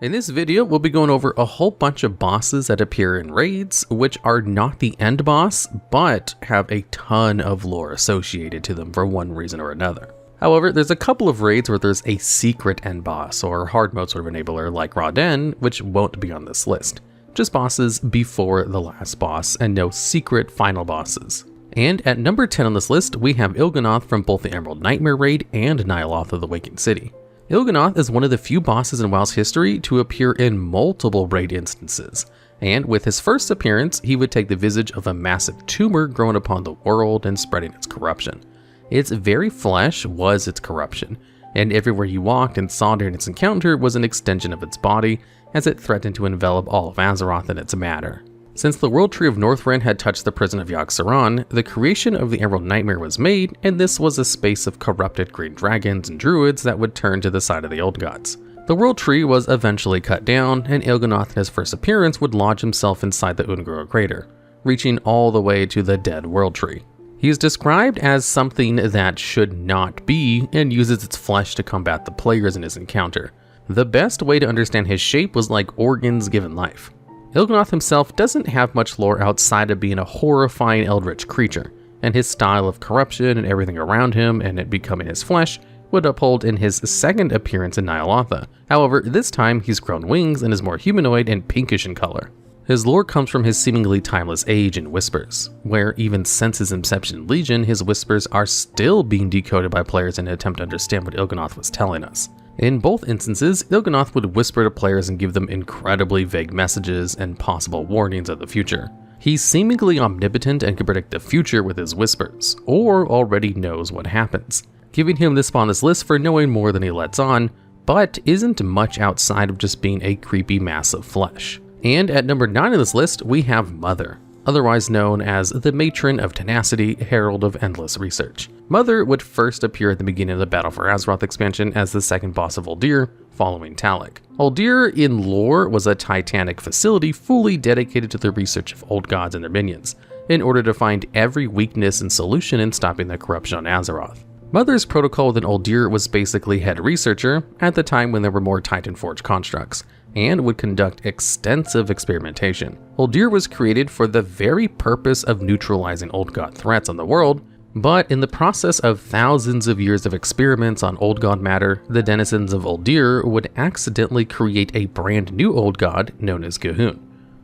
In this video, we'll be going over a whole bunch of bosses that appear in raids, which are not the end boss, but have a ton of lore associated to them for one reason or another. However, there's a couple of raids where there's a secret end boss or hard mode sort of enabler like Raden, which won't be on this list. Just bosses before the last boss and no secret final bosses. And at number 10 on this list, we have Il'gynoth from both the Emerald Nightmare raid and Ny'alotha of the Awakened City. Il'gynoth is one of the few bosses in WoW's history to appear in multiple raid instances, and with his first appearance, he would take the visage of a massive tumor growing upon the world and spreading its corruption. Its very flesh was its corruption, and everywhere you walked and saw during its encounter was an extension of its body, as it threatened to envelop all of Azeroth in its matter. Since the World Tree of Northrend had touched the prison of Yogg-Saron, the creation of the Emerald Nightmare was made, and this was a space of corrupted green dragons and druids that would turn to the side of the old gods. The World Tree was eventually cut down, and Il'gynoth in his first appearance would lodge himself inside the Un'Goro crater, reaching all the way to the dead World Tree. He is described as something that should not be, and uses its flesh to combat the players in his encounter. The best way to understand his shape was like organs given life. Il'gynoth himself doesn't have much lore outside of being a horrifying eldritch creature, and his style of corruption and everything around him and it becoming his flesh would uphold in his second appearance in Ny'alotha. However, this time he's grown wings and is more humanoid and pinkish in color. His lore comes from his seemingly timeless age and whispers, where even since his inception in Legion, his whispers are still being decoded by players in an attempt to understand what Il'gynoth was telling us. In both instances, Il'gynoth would whisper to players and give them incredibly vague messages and possible warnings of the future. He's seemingly omnipotent and can predict the future with his whispers, or already knows what happens, giving him this spot on this list for knowing more than he lets on, but isn't much outside of just being a creepy mass of flesh. And at number 9 on this list, we have Mother, otherwise known as the Matron of Tenacity, Herald of Endless Research. Mother would first appear at the beginning of the Battle for Azeroth expansion as the second boss of Uldir, following Talik. Uldir in lore was a titanic facility fully dedicated to the research of old gods and their minions, in order to find every weakness and solution in stopping the corruption on Azeroth. Mother's protocol within Uldir was basically head researcher at the time when there were more Titan Forge constructs, and would conduct extensive experimentation. Uldir was created for the very purpose of neutralizing old god threats on the world, but in the process of thousands of years of experiments on old god matter, the denizens of Uldir would accidentally create a brand new old god known as G'huun.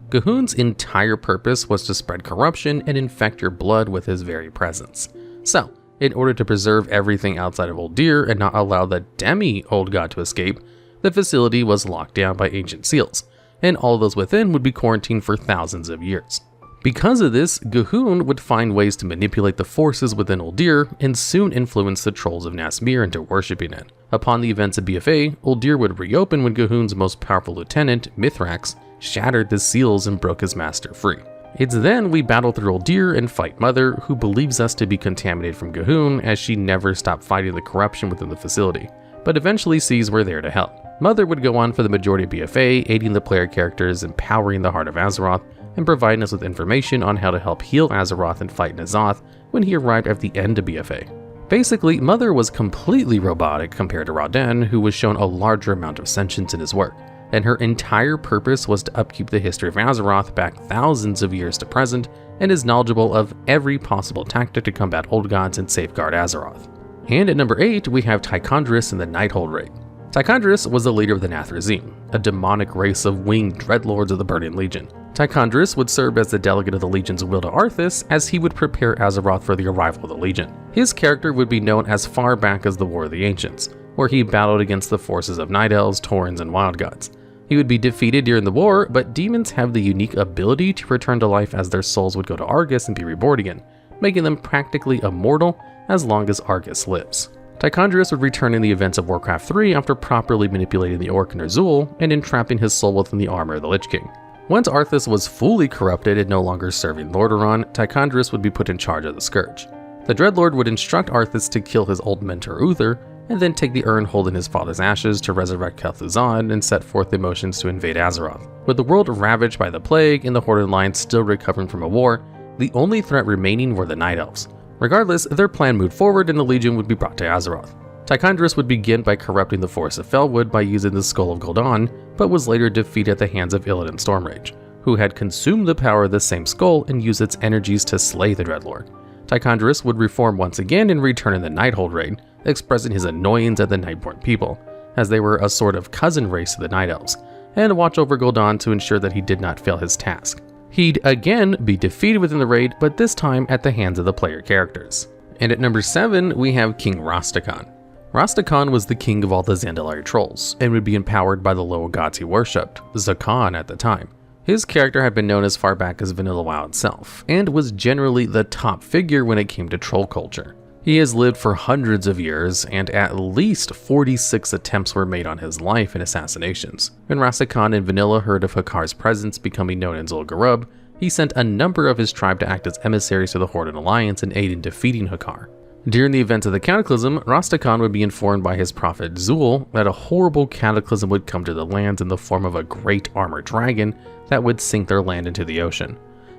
G'huun's entire purpose was to spread corruption and infect your blood with his very presence. So, in order to preserve everything outside of Uldir and not allow the demi-old god to escape, the facility was locked down by ancient seals, and all those within would be quarantined for thousands of years. Because of this, G'huun would find ways to manipulate the forces within Uldir and soon influence the trolls of Nasmir into worshipping it. Upon the events of BFA, Uldir would reopen when G'huun's most powerful lieutenant, Mithrax, shattered the seals and broke his master free. It's then we battle through Uldir and fight Mother, who believes us to be contaminated from G'huun as she never stopped fighting the corruption within the facility, but eventually sees we're there to help. Mother would go on for the majority of BFA, aiding the player characters, empowering the heart of Azeroth, and providing us with information on how to help heal Azeroth and fight N'Zoth when he arrived at the end of BFA. Basically, Mother was completely robotic compared to Raden, who was shown a larger amount of sentience in his work, and her entire purpose was to upkeep the history of Azeroth back thousands of years to present, and is knowledgeable of every possible tactic to combat old gods and safeguard Azeroth. And at number 8, we have Tichondrius in the Nighthold raid. Tichondrius was the leader of the Nathrezim, a demonic race of winged dreadlords of the Burning Legion. Tichondrius would serve as the delegate of the Legion's will to Arthas as he would prepare Azeroth for the arrival of the Legion. His character would be known as far back as the War of the Ancients, where he battled against the forces of Night Elves, Taurens, and Wild Gods. He would be defeated during the war, but demons have the unique ability to return to life as their souls would go to Argus and be reborn again, making them practically immortal as long as Argus lives. Tichondrius would return in the events of Warcraft 3 after properly manipulating the Orc Ner'zhul and entrapping his soul within the armor of the Lich King. Once Arthas was fully corrupted and no longer serving Lordaeron, Tichondrius would be put in charge of the Scourge. The Dreadlord would instruct Arthas to kill his old mentor Uther, and then take the urn holding his father's ashes to resurrect Kel'Thuzad and set forth the motions to invade Azeroth. With the world ravaged by the plague and the Horde Alliance still recovering from a war, the only threat remaining were the Night Elves. Regardless, their plan moved forward and the Legion would be brought to Azeroth. Tichondrius would begin by corrupting the Forest of Felwood by using the Skull of Gul'dan, but was later defeated at the hands of Illidan Stormrage, who had consumed the power of the same skull and used its energies to slay the Dreadlord. Tichondrius would reform once again and return in the Night-Hold raid, expressing his annoyance at the Nightborn people, as they were a sort of cousin race to the Night Elves, and watch over Gul'dan to ensure that he did not fail his task. He'd again be defeated within the raid, but this time at the hands of the player characters. And at number 7, we have King Rastakhan. Rastakhan was the king of all the Zandalari trolls, and would be empowered by the lower gods he worshipped, Zakhan at the time. His character had been known as far back as Vanilla WoW itself, and was generally the top figure when it came to troll culture. He has lived for hundreds of years, and at least 46 attempts were made on his life and assassinations. When Rastakhan and Vanilla heard of H.E.R.'s presence becoming known in Zul'Gurub, he sent a number of his tribe to act as emissaries to the Horde and Alliance and aid in defeating H.E.R. During the events of the Cataclysm, Rastakhan would be informed by his prophet Zul that a horrible cataclysm would come to the lands in the form of a great armored dragon that would sink their land into the ocean.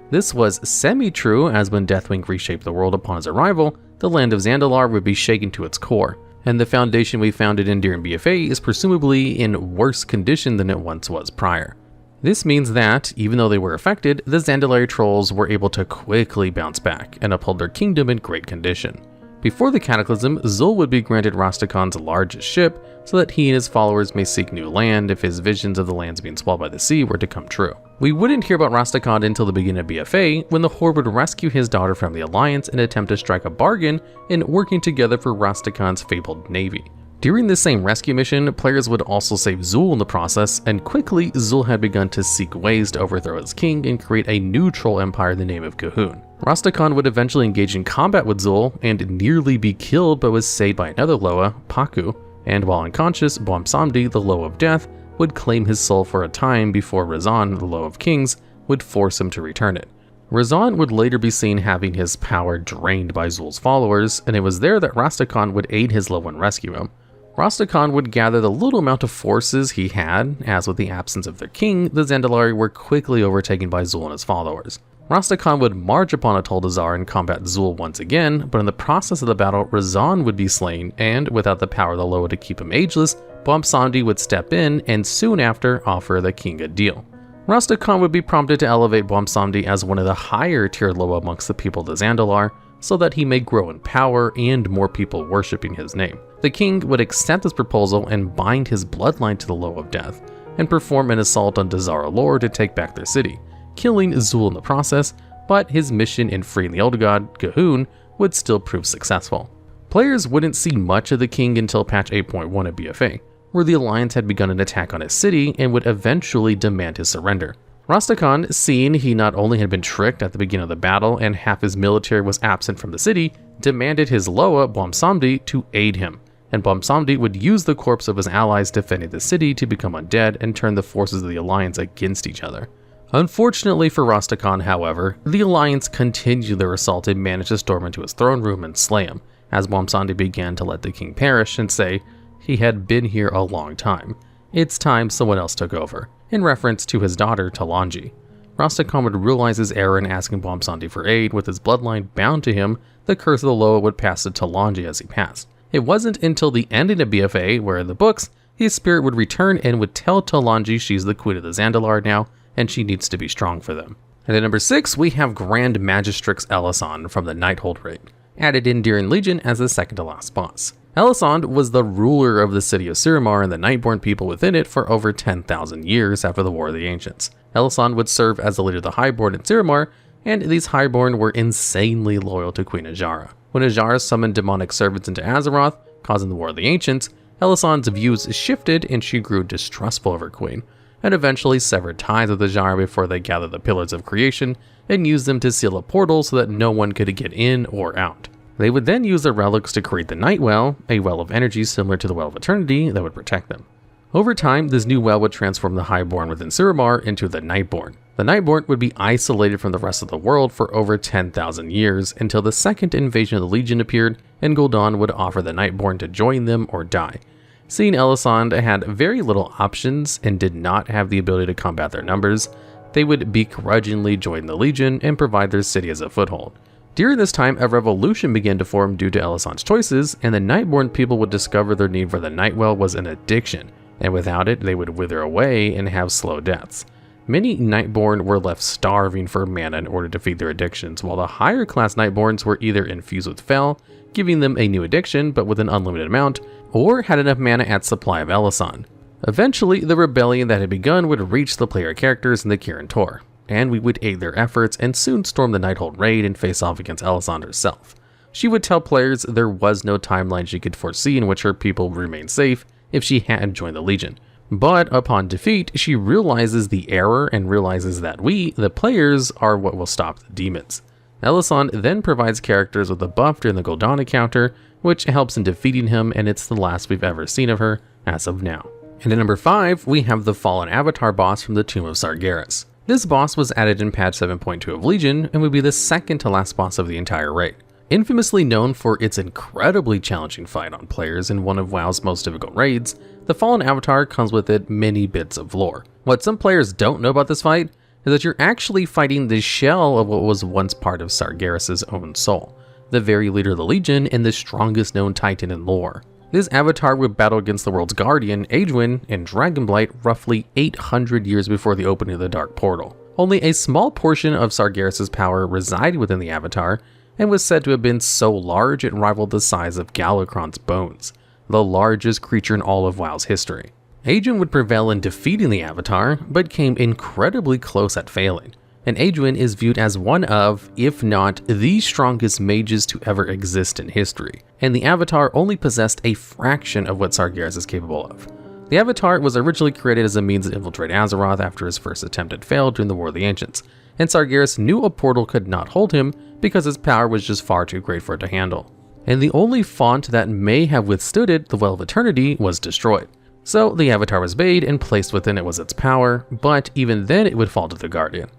This was semi-true, as when Deathwing reshaped the world upon his arrival, the land of Zandalar would be shaken to its core, and the foundation we founded in during BFA is presumably in worse condition than it once was prior. This means that, even though they were affected, the Zandalari trolls were able to quickly bounce back and uphold their kingdom in great condition. Before the Cataclysm, Zul would be granted Rastakhan's largest ship so that he and his followers may seek new land if his visions of the lands being swallowed by the sea were to come true. We wouldn't hear about Rastakhan until the beginning of BFA, when the Horde would rescue his daughter from the Alliance and attempt to strike a bargain in working together for Rastakhan's fabled navy. During this same rescue mission, players would also save Zul in the process, and quickly Zul had begun to seek ways to overthrow his king and create a new troll empire in the name of G'huun. Rastakhan would eventually engage in combat with Zul and nearly be killed, but was saved by another Loa, Paku, and while unconscious, Bwomsamdi, the Loa of Death, would claim his soul for a time before Razan, the Loa of Kings, would force him to return it. Razan would later be seen having his power drained by Zul's followers, and it was there that Rastakhan would aid his Loa and rescue him. Rastakhan would gather the little amount of forces he had, as with the absence of their king, the Zandalari were quickly overtaken by Zul and his followers. Rastakhan would march upon Atol Dazar and combat Zul once again, but in the process of the battle, Razan would be slain, and without the power of the Loa to keep him ageless, Bwomsamdi would step in and soon after offer the king a deal. Rastakhan would be prompted to elevate Bwomsamdi as one of the higher tier Loa amongst the people of the Zandalar, so that he may grow in power and more people worshipping his name. The king would accept this proposal and bind his bloodline to the Loa of Death, and perform an assault on Dazara Lore to take back their city, killing Zul in the process, but his mission in freeing the Elder God, G'huun, would still prove successful. Players wouldn't see much of the king until patch 8.1 of BFA, where the Alliance had begun an attack on his city and would eventually demand his surrender. Rastakhan, seeing he not only had been tricked at the beginning of the battle and half his military was absent from the city, demanded his Loa, Bwomsamdi, to aid him, and Bwomsamdi would use the corpse of his allies defending the city to become undead and turn the forces of the Alliance against each other. Unfortunately for Rastakhan, however, the Alliance continued their assault and managed to storm into his throne room and slay him, as Bwomsamdi began to let the king perish and say he had been here a long time. It's time someone else took over, in reference to his daughter, Talanji. Rastakhan would realize his error in asking Bwomsamdi for aid. With his bloodline bound to him, the curse of the Loa would pass to Talanji as he passed. It wasn't until the ending of BFA, where in the books, his spirit would return and would tell Talanji she's the queen of the Zandalar now, and she needs to be strong for them. And at number 6, we have Grand Magistrix Elisande from the Night-Hold raid, added in during Legion as the second to last boss. Elisande was the ruler of the city of Suramar and the Nightborn people within it for over 10,000 years after the War of the Ancients. Elisande would serve as the leader of the Highborn in Suramar, and these Highborn were insanely loyal to Queen Azshara. When Azshara summoned demonic servants into Azeroth, causing the War of the Ancients, Elisande's views shifted and she grew distrustful of her queen, and eventually severed ties with Azshara before they gathered the Pillars of Creation and used them to seal a portal so that no one could get in or out. They would then use their relics to create the Night Well, a well of energy similar to the Well of Eternity that would protect them. Over time, this new well would transform the Highborn within Suramar into the Nightborn. The Nightborn would be isolated from the rest of the world for over 10,000 years until the second invasion of the Legion appeared and Gul'dan would offer the Nightborn to join them or die. Seeing Elisande had very little options and did not have the ability to combat their numbers, they would begrudgingly join the Legion and provide their city as a foothold. During this time, a revolution began to form due to Elisande's choices, and the Nightborn people would discover their need for the Nightwell was an addiction, and without it, they would wither away and have slow deaths. Many Nightborn were left starving for mana in order to feed their addictions, while the higher class Nightborns were either infused with Fel, giving them a new addiction but with an unlimited amount, or had enough mana at supply of Elisande. Eventually, the rebellion that had begun would reach the player characters in the Kirin Tor, and we would aid their efforts and soon storm the Nighthold raid and face off against Elisande herself. She would tell players there was no timeline she could foresee in which her people would remain safe if she hadn't joined the Legion. But upon defeat, she realizes the error and realizes that we, the players, are what will stop the demons. Elisande then provides characters with a buff during the Gul'dan encounter, which helps in defeating him, and it's the last we've ever seen of her as of now. And at number 5, we have the Fallen Avatar boss from the Tomb of Sargeras. This boss was added in patch 7.2 of Legion and would be the second to last boss of the entire raid. Infamously known for its incredibly challenging fight on players in one of WoW's most difficult raids, the Fallen Avatar comes with it many bits of lore. What some players don't know about this fight is that you're actually fighting the shell of what was once part of Sargeras' own soul, the very leader of the Legion and the strongest known Titan in lore. This avatar would battle against the world's guardian, Anduin, and Dragonblight roughly 800 years before the opening of the Dark Portal. Only a small portion of Sargeras' power resided within the avatar, and was said to have been so large it rivaled the size of Galakrond's bones, the largest creature in all of WoW's history. Anduin would prevail in defeating the avatar, but came incredibly close at failing, and Anduin is viewed as one of, if not the strongest mages to ever exist in history, and the avatar only possessed a fraction of what Sargeras is capable of. The avatar was originally created as a means to infiltrate Azeroth after his first attempt had failed during the War of the Ancients, and Sargeras knew a portal could not hold him because his power was just far too great for it to handle. And the only font that may have withstood it, the Well of Eternity, was destroyed. So the avatar was made and placed within it was its power, but even then it would fall to the Guardian.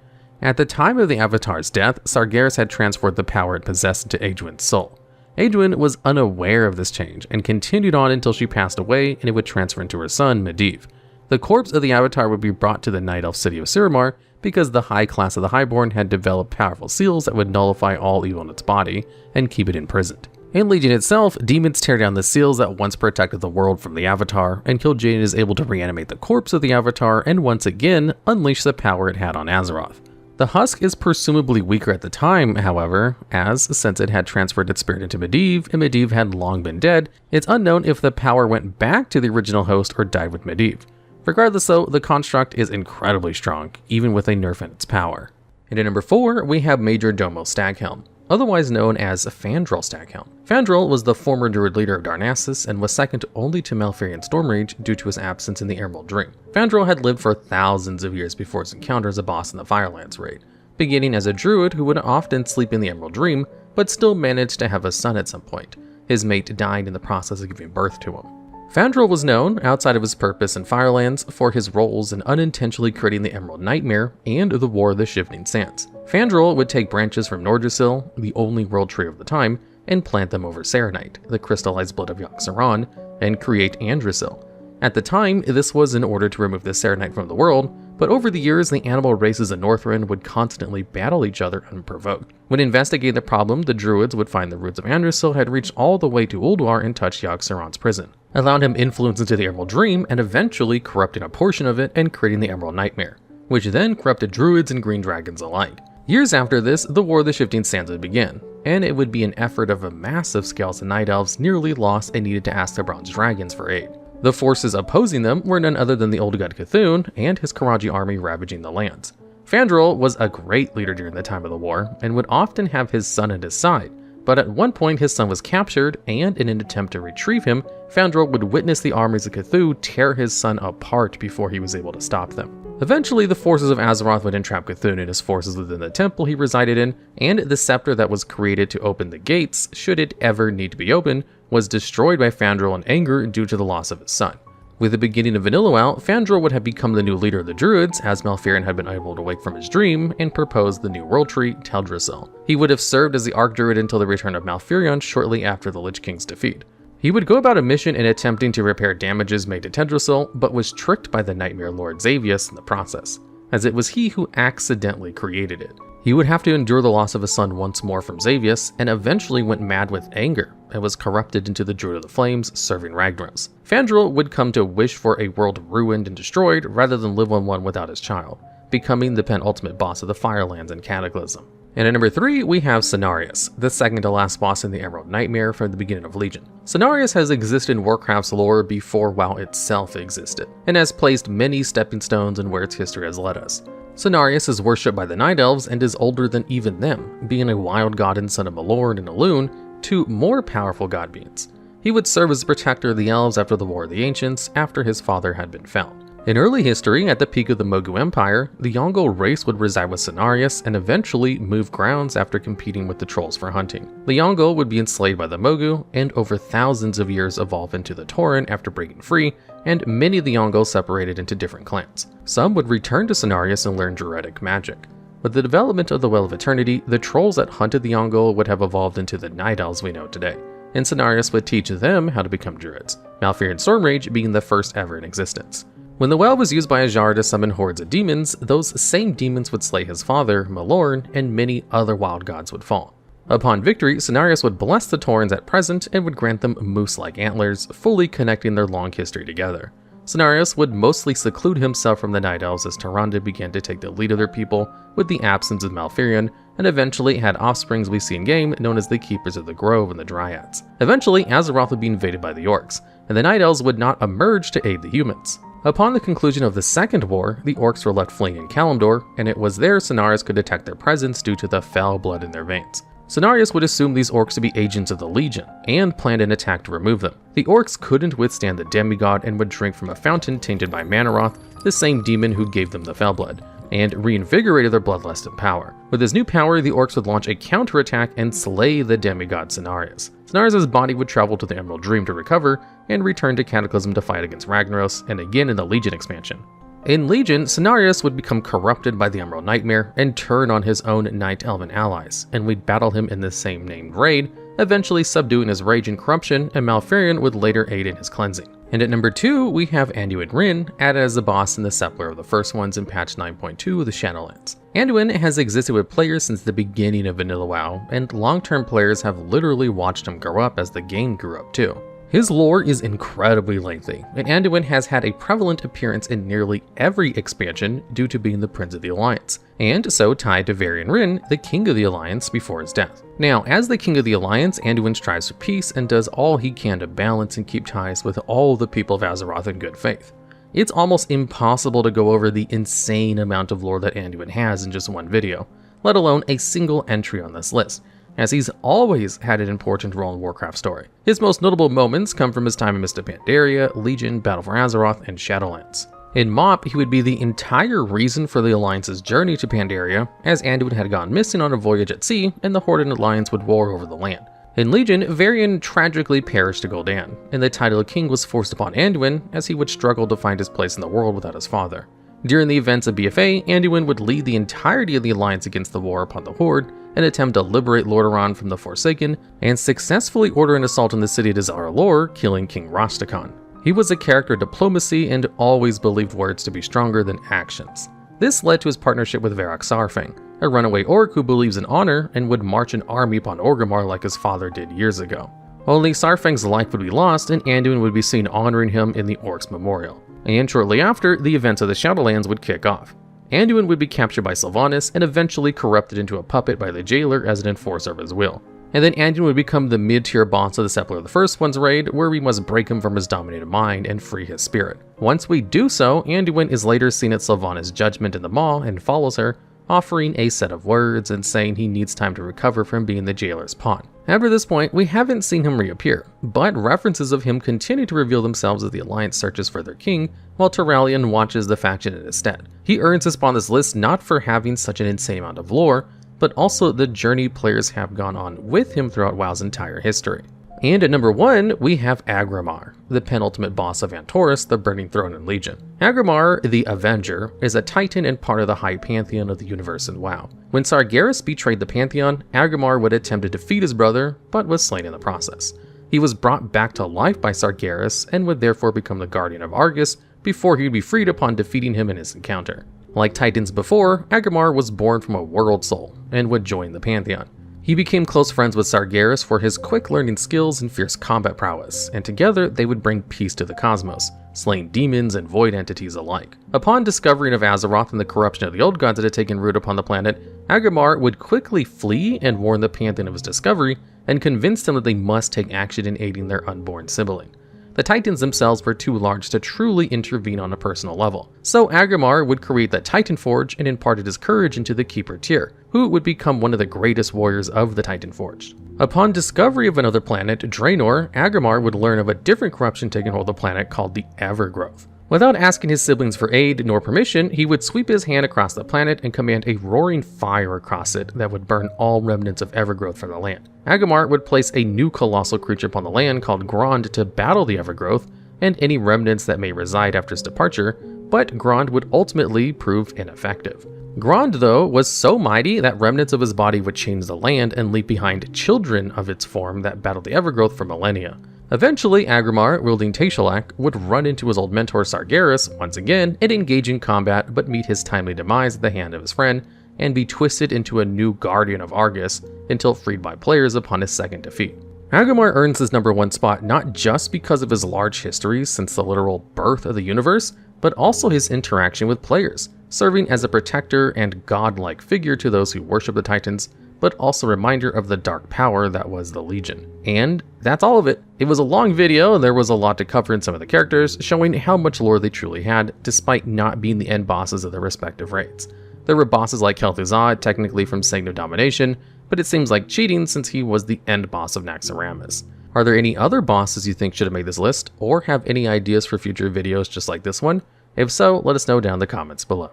At the time of the avatar's death, Sargeras had transferred the power it possessed into Anduin's soul. Anduin was unaware of this change and continued on until she passed away and it would transfer into her son, Medivh. The corpse of the avatar would be brought to the Night Elf city of Suramar because the high class of the Highborn had developed powerful seals that would nullify all evil in its body and keep it imprisoned. In Legion itself, demons tear down the seals that once protected the world from the avatar, and Kil'jaeden is able to reanimate the corpse of the avatar and once again unleash the power it had on Azeroth. The husk is presumably weaker at the time, however, as since it had transferred its spirit into Medivh and Medivh had long been dead, it's unknown if the power went back to the original host or died with Medivh. Regardless though, the construct is incredibly strong, even with a nerf in its power. And at number 4, we have Majordomo Staghelm, otherwise known as Fandral Staghelm. Fandral was the former druid leader of Darnassus and was second only to Malfurion Stormrage due to his absence in the Emerald Dream. Fandral had lived for thousands of years before his encounter as a boss in the Firelands raid, beginning as a druid who would often sleep in the Emerald Dream, but still managed to have a son at some point. His mate died in the process of giving birth to him. Fandral was known, outside of his purpose in Firelands, for his roles in unintentionally creating the Emerald Nightmare and the War of the Shifting Sands. Fandral would take branches from Nordrassil, the only world tree of the time, and plant them over Serenite, the crystallized blood of Yogg-Saron, and create Andrassil. At the time, this was in order to remove the Serenite from the world, but over the years the animal races in Northrend would constantly battle each other unprovoked. When investigating the problem, the druids would find the roots of Andrassil had reached all the way to Ulduar and touched Yogg-Saron's prison, allowing him influence into the Emerald Dream and eventually corrupting a portion of it and creating the Emerald Nightmare, which then corrupted druids and green dragons alike. Years after this, the War of the Shifting Sands would begin, and it would be an effort of a massive scale as the Night Elves nearly lost and needed to ask the Bronze Dragons for aid. The forces opposing them were none other than the Old God Cthulhu and his Karaji army ravaging the lands. Fandral was a great leader during the time of the war and would often have his son at his side, but at one point his son was captured, and in an attempt to retrieve him, Fandral would witness the armies of Cthulhu tear his son apart before he was able to stop them. Eventually, the forces of Azeroth would entrap Cthulhu and his forces within the temple he resided in, and the scepter that was created to open the gates, should it ever need to be opened, was destroyed by Fandral in anger due to the loss of his son. With the beginning of Vanilla WoW, Fandral would have become the new leader of the Druids, as Malfurion had been able to wake from his dream and proposed the new world tree, Teldrassil. He would have served as the Archdruid until the return of Malfurion shortly after the Lich King's defeat. He would go about a mission in attempting to repair damages made to Teldrassil, but was tricked by the Nightmare Lord Xavius in the process, as it was he who accidentally created it. He would have to endure the loss of his son once more from Xavius, and eventually went mad with anger and was corrupted into the Druid of the Flames, serving Ragnaros. Fandral would come to wish for a world ruined and destroyed rather than live on one without his child, becoming the penultimate boss of the Firelands and Cataclysm. And at number 3, we have Cenarius, the second to last boss in the Emerald Nightmare from the beginning of Legion. Cenarius has existed in Warcraft's lore before WoW itself existed, and has placed many stepping stones in where its history has led us. Cenarius is worshipped by the Night Elves and is older than even them, being a wild god and son of M.O.T.H.E.R and Anduin, two more powerful god beings. He would serve as the protector of the elves after the War of the Ancients, after his father had been felled. In early history, at the peak of the Mogu Empire, the Yongle race would reside with Cenarius and eventually move grounds after competing with the trolls for hunting. The Yongle would be enslaved by the Mogu, and over thousands of years evolve into the Tauren after breaking free, and many of the Yongle separated into different clans. Some would return to Cenarius and learn druidic magic. With the development of the Well of Eternity, the trolls that hunted the Yongle would have evolved into the Night Elves we know today, and Cenarius would teach them how to become druids, Malfurion Stormrage being the first ever in existence. When the well was used by M.O.T.H.E.R to summon hordes of demons, those same demons would slay his father, M.O.T.H.E.R, and many other wild gods would fall. Upon victory, Cenarius would bless the Taurens at present and would grant them moose-like antlers, fully connecting their long history together. Cenarius would mostly seclude himself from the Night Elves as Tyrande began to take the lead of their people with the absence of Malfurion, and eventually had offsprings we see in-game known as the Keepers of the Grove and the Dryads. Eventually, Azeroth would be invaded by the Orcs, and the Night Elves would not emerge to aid the humans. Upon the conclusion of the Second War, the Orcs were left fleeing in Kalimdor, and it was there Cenarius could detect their presence due to the foul blood in their veins. Cenarius would assume these orcs to be agents of the Legion, and planned an attack to remove them. The orcs couldn't withstand the demigod and would drink from a fountain tainted by Manaroth, the same demon who gave them the foul blood, and reinvigorated their bloodlust and power. With his new power, the orcs would launch a counterattack and slay the demigod Cenarius. Cenarius' body would travel to the Emerald Dream to recover, and return to Cataclysm to fight against Ragnaros, and again in the Legion expansion. In Legion, Cenarius would become corrupted by the Emerald Nightmare and turn on his own Night Elven allies, and we'd battle him in the same named raid, eventually subduing his rage and corruption, and Malfurion would later aid in his cleansing. And at number 2, we have Anduin Rin, added as the boss in the Settler of the First Ones in patch 9.2 of the Shadowlands. Anduin has existed with players since the beginning of Vanilla WoW, and long-term players have literally watched him grow up as the game grew up too. His lore is incredibly lengthy, and Anduin has had a prevalent appearance in nearly every expansion due to being the Prince of the Alliance, and so tied to Varian Rin, the King of the Alliance, before his death. Now, as the King of the Alliance, Anduin strives for peace and does all he can to balance and keep ties with all the people of Azeroth in good faith. It's almost impossible to go over the insane amount of lore that Anduin has in just one video, let alone a single entry on this list, as he's always had an important role in Warcraft story. His most notable moments come from his time in Mist of Pandaria, Legion, Battle for Azeroth, and Shadowlands. In M.O.T.H.E.R, he would be the entire reason for the Alliance's journey to Pandaria, as Anduin had gone missing on a voyage at sea, and the Horde and Alliance would war over the land. In Legion, Varian tragically perished to Gul'dan, and the title of king was forced upon Anduin, as he would struggle to find his place in the world without his father. During the events of BFA, Anduin would lead the entirety of the Alliance against the war upon the Horde, and attempt to liberate Lordaeron from the Forsaken, and successfully order an assault on the city of Dazar'alor, killing King Rastakhan. He was a character of diplomacy and always believed words to be stronger than actions. This led to his partnership with Varrock Saurfang, a runaway orc who believes in honor and would march an army upon Aggramar like his father did years ago. Only Saurfang's life would be lost, and Anduin would be seen honoring him in the Orcs Memorial. And shortly after, the events of the Shadowlands would kick off. Anduin would be captured by Sylvanas and eventually corrupted into a puppet by the jailer as an enforcer of his will. And then Anduin would become the mid-tier boss of the Settler of the First One's raid, where we must break him from his dominated mind and free his spirit. Once we do so, Anduin is later seen at Sylvanas' judgment in the Maw and follows her, offering a set of words and saying he needs time to recover from being the jailer's pawn. After this point, we haven't seen him reappear, but references of him continue to reveal themselves as the Alliance searches for their king, while Turalyon watches the faction in his stead. He earns his spot on this list not for having such an insane amount of lore, but also the journey players have gone on with him throughout WoW's entire history. And at number 1, we have Aggramar, the penultimate boss of Antorus, the Burning Throne in Legion. Aggramar, the Avenger, is a titan and part of the high pantheon of the universe in WoW. When Sargeras betrayed the pantheon, Aggramar would attempt to defeat his brother, but was slain in the process. He was brought back to life by Sargeras, and would therefore become the guardian of Argus, before he would be freed upon defeating him in his encounter. Like Titans before, Aggramar was born from a world soul and would join the Pantheon. He became close friends with Sargeras for his quick learning skills and fierce combat prowess, and together they would bring peace to the cosmos, slaying demons and void entities alike. Upon discovering of Azeroth and the corruption of the old gods that had taken root upon the planet, Aggramar would quickly flee and warn the Pantheon of his discovery, and convince them that they must take action in aiding their unborn sibling. The Titans themselves were too large to truly intervene on a personal level, so Aggramar would create the Titan Forge and imparted his courage into the Keeper Tyr, who would become one of the greatest warriors of the Titan Forge. Upon discovery of another planet, Draenor, Aggramar would learn of a different corruption taking hold of the planet called the Evergrowth. Without asking his siblings for aid nor permission, he would sweep his hand across the planet and command a roaring fire across it that would burn all remnants of Evergrowth from the land. Aggramar would place a new colossal creature upon the land called Grond to battle the Evergrowth and any remnants that may reside after his departure, but Grond would ultimately prove ineffective. Grond, though, was so mighty that remnants of his body would change the land and leave behind children of its form that battled the Evergrowth for millennia. Eventually, Aggramar, wielding Taishalac, would run into his old mentor Sargeras once again and engage in combat, but meet his timely demise at the hand of his friend, and be twisted into a new Guardian of Argus until freed by players upon his second defeat. Aggramar earns his #1 spot not just because of his large history since the literal birth of the universe, but also his interaction with players, serving as a protector and godlike figure to those who worship the Titans, but also a reminder of the dark power that was the Legion. And that's all of it. It was a long video, and there was a lot to cover in some of the characters, showing how much lore they truly had, despite not being the end bosses of their respective raids. There were bosses like Kel'Thuzad, technically from Sign of Domination, but it seems like cheating since he was the end boss of Naxxramas. Are there any other bosses you think should have made this list, or have any ideas for future videos just like this one? If so, let us know down in the comments below.